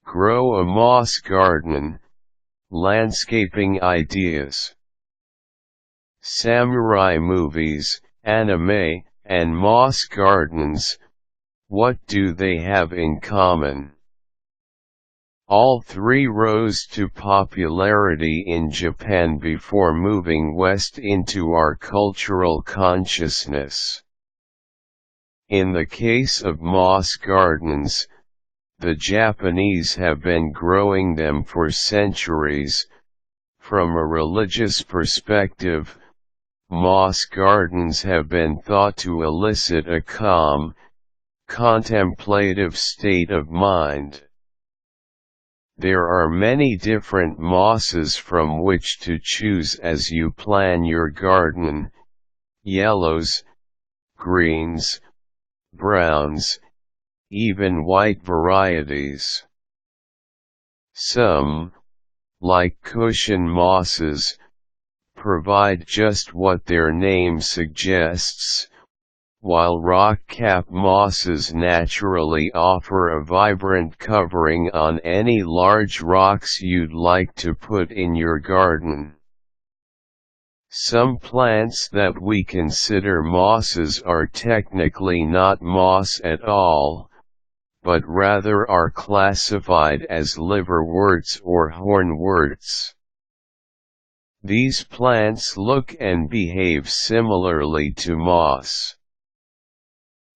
Grow a moss garden, landscaping ideas. Samurai movies, anime, and moss gardens, what do they have in common? All three rose to popularity in Japan before moving west into our cultural consciousness. In the case of moss gardens, the Japanese have been growing them for centuries. From a religious perspective, moss gardens have been thought to elicit a calm, contemplative state of mind. There are many different mosses from which to choose as you plan your garden: yellows, greens, browns, even white varieties. Some, like cushion mosses, provide just what their name suggests, while rock-cap mosses naturally offer a vibrant covering on any large rocks you'd like to put in your garden. Some plants that we consider mosses are technically not moss at all, but rather are classified as liverworts or hornworts. These plants look and behave similarly to moss.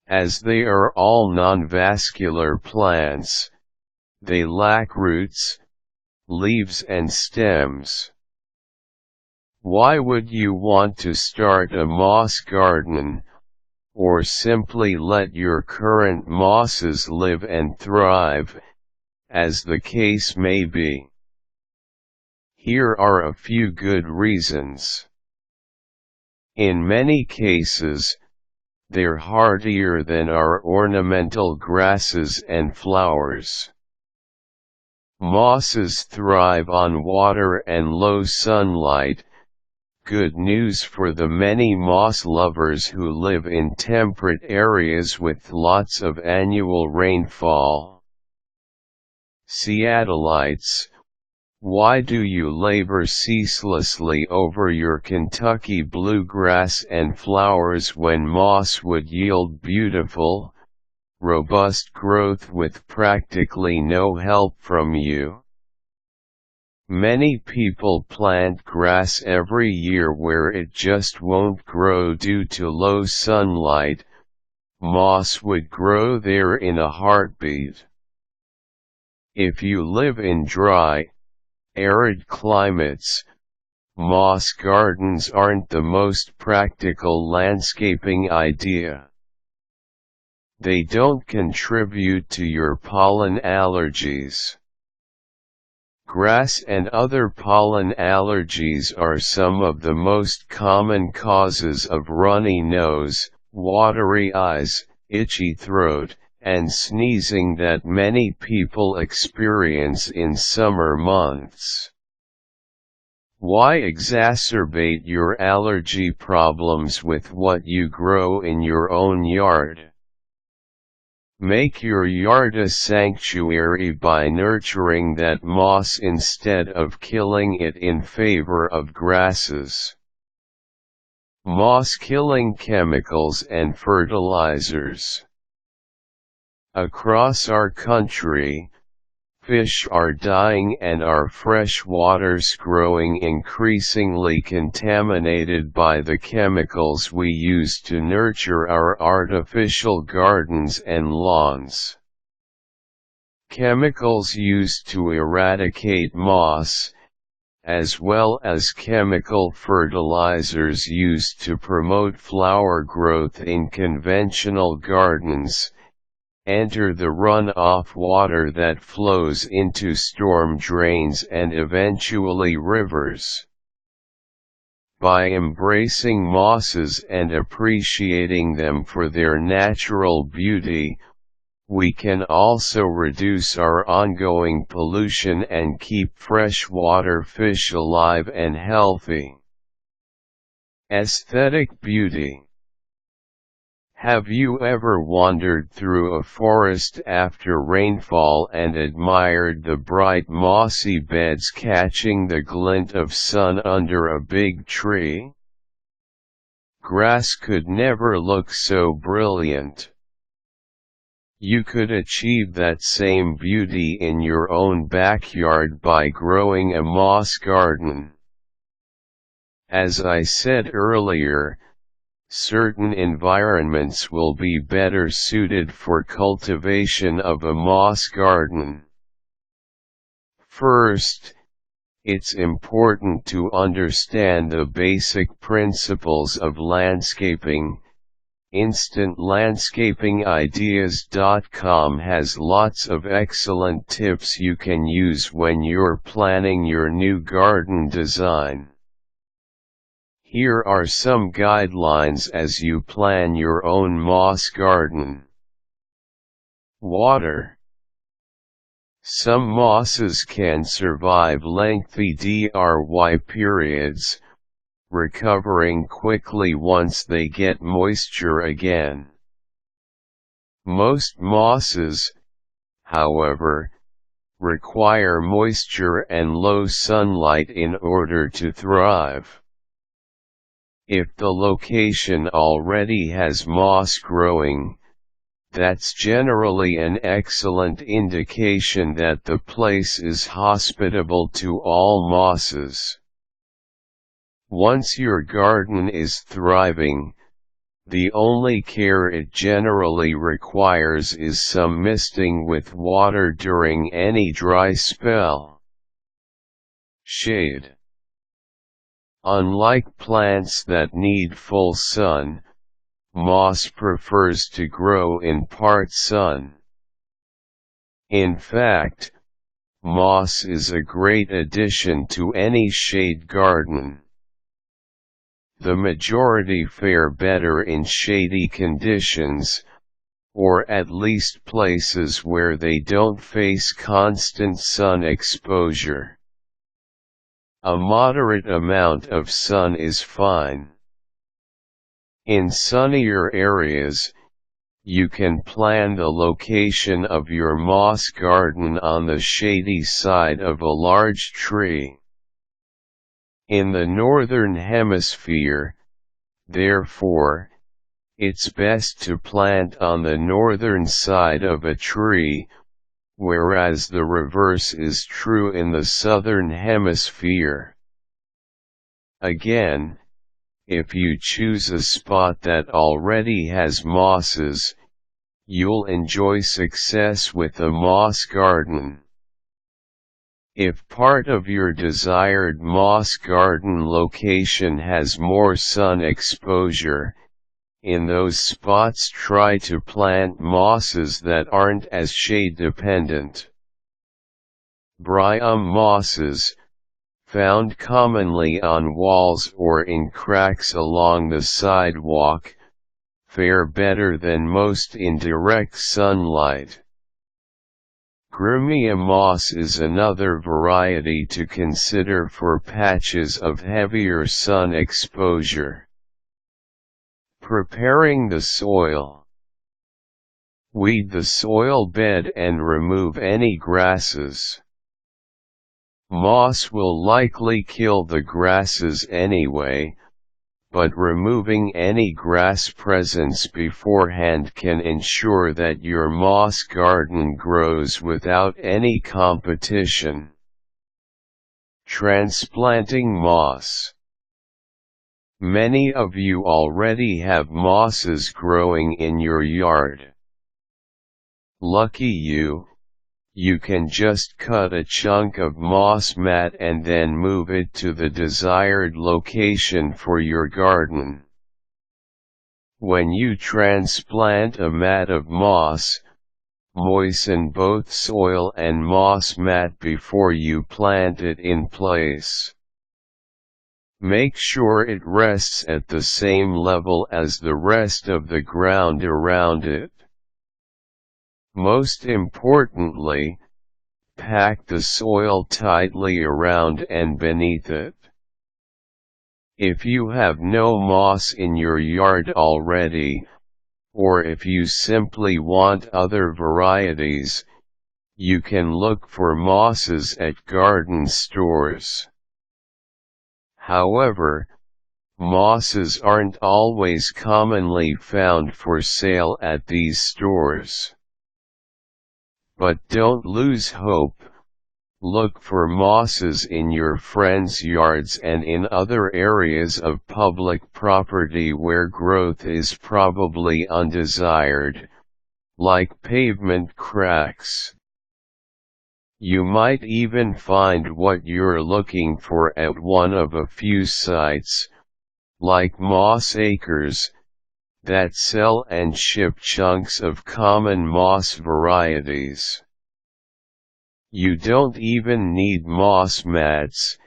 As they are all non-vascular plants, they lack roots, leaves and stems. Why would you want to start a moss garden, or simply let your current mosses live and thrive, as the case may be? Here are a few good reasons. In many cases, they're hardier than our ornamental grasses and flowers. Mosses thrive on water and low sunlight. Good news for the many moss lovers who live in temperate areas with lots of annual rainfall. Seattleites, why do you labor ceaselessly over your Kentucky bluegrass and flowers when moss would yield beautiful, robust growth with practically no help from you? Many people plant grass every year where it just won't grow due to low sunlight. Moss would grow there in a heartbeat. If you live in dry, arid climates, moss gardens aren't the most practical landscaping idea. They don't contribute to your pollen allergies. Grass and other pollen allergies are some of the most common causes of runny nose, watery eyes, itchy throat, and sneezing that many people experience in summer months. Why exacerbate your allergy problems with what you grow in your own yard? Make your yard a sanctuary by nurturing that moss instead of killing it in favor of grasses. Moss-killing chemicals and fertilizers. Across our country, fish are dying and our fresh waters growing increasingly contaminated by the chemicals we use to nurture our artificial gardens and lawns. Chemicals used to eradicate moss, as well as chemical fertilizers used to promote flower growth in conventional gardens, enter the runoff water that flows into storm drains and eventually rivers. By embracing mosses and appreciating them for their natural beauty, we can also reduce our ongoing pollution and keep freshwater fish alive and healthy. Aesthetic beauty. Have you ever wandered through a forest after rainfall and admired the bright mossy beds catching the glint of sun under a big tree? Grass could never look so brilliant. You could achieve that same beauty in your own backyard by growing a moss garden. As I said earlier, certain environments will be better suited for cultivation of a moss garden. First, it's important to understand the basic principles of landscaping. InstantLandscapingIdeas.com has lots of excellent tips you can use when you're planning your new garden design. Here are some guidelines as you plan your own moss garden. Water. Some mosses can survive lengthy dry periods, recovering quickly once they get moisture again. Most mosses, however, require moisture and low sunlight in order to thrive. If the location already has moss growing, that's generally an excellent indication that the place is hospitable to all mosses. Once your garden is thriving, the only care it generally requires is some misting with water during any dry spell. Shade. Unlike plants that need full sun, moss prefers to grow in part sun. In fact, moss is a great addition to any shade garden. The majority fare better in shady conditions, or at least places where they don't face constant sun exposure. A moderate amount of sun is fine. In sunnier areas, you can plan the location of your moss garden on the shady side of a large tree. In the northern hemisphere, therefore, it's best to plant on the northern side of a tree, whereas the reverse is true in the southern hemisphere. Again, if you choose a spot that already has mosses, you'll enjoy success with a moss garden. If part of your desired moss garden location has more sun exposure, in those spots try to plant mosses that aren't as shade dependent. Bryum mosses, found commonly on walls or in cracks along the sidewalk, fare better than most in direct sunlight. Grumia moss is another variety to consider for patches of heavier sun exposure. Preparing the soil. Weed the soil bed and remove any grasses. Moss will likely kill the grasses anyway, but removing any grass presence beforehand can ensure that your moss garden grows without any competition. Transplanting moss. Many of you already have mosses growing in your yard. Lucky you. You can just cut a chunk of moss mat and then move it to the desired location for your garden. When you transplant a mat of moss, moisten both soil and moss mat before you plant it in place. Make sure it rests at the same level as the rest of the ground around it. Most importantly, pack the soil tightly around and beneath it. If you have no moss in your yard already, or if you simply want other varieties, you can look for mosses at garden stores. However, mosses aren't always commonly found for sale at these stores. But don't lose hope. Look for mosses in your friends' yards and in other areas of public property where growth is probably undesired, like pavement cracks. You might even find what you're looking for at one of a few sites, like moss acres, that sell and ship chunks of common moss varieties. You don't even need moss mats.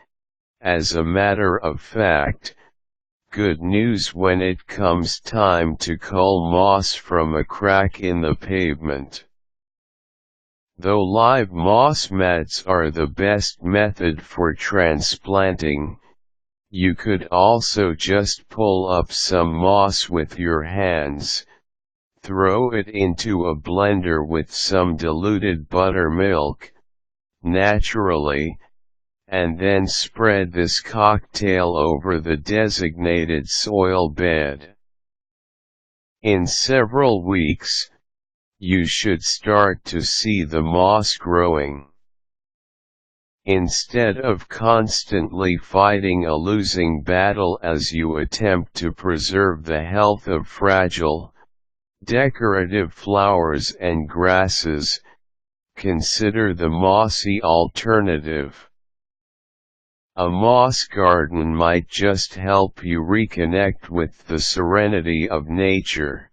As a matter of fact, good news when it comes time to cull moss from a crack in the pavement. Though live moss mats are the best method for transplanting, you could also just pull up some moss with your hands, throw it into a blender with some diluted buttermilk, naturally, and then spread this cocktail over the designated soil bed. In several weeks, you should start to see the moss growing. Instead of constantly fighting a losing battle as you attempt to preserve the health of fragile, decorative flowers and grasses, consider the mossy alternative. A moss garden might just help you reconnect with the serenity of nature.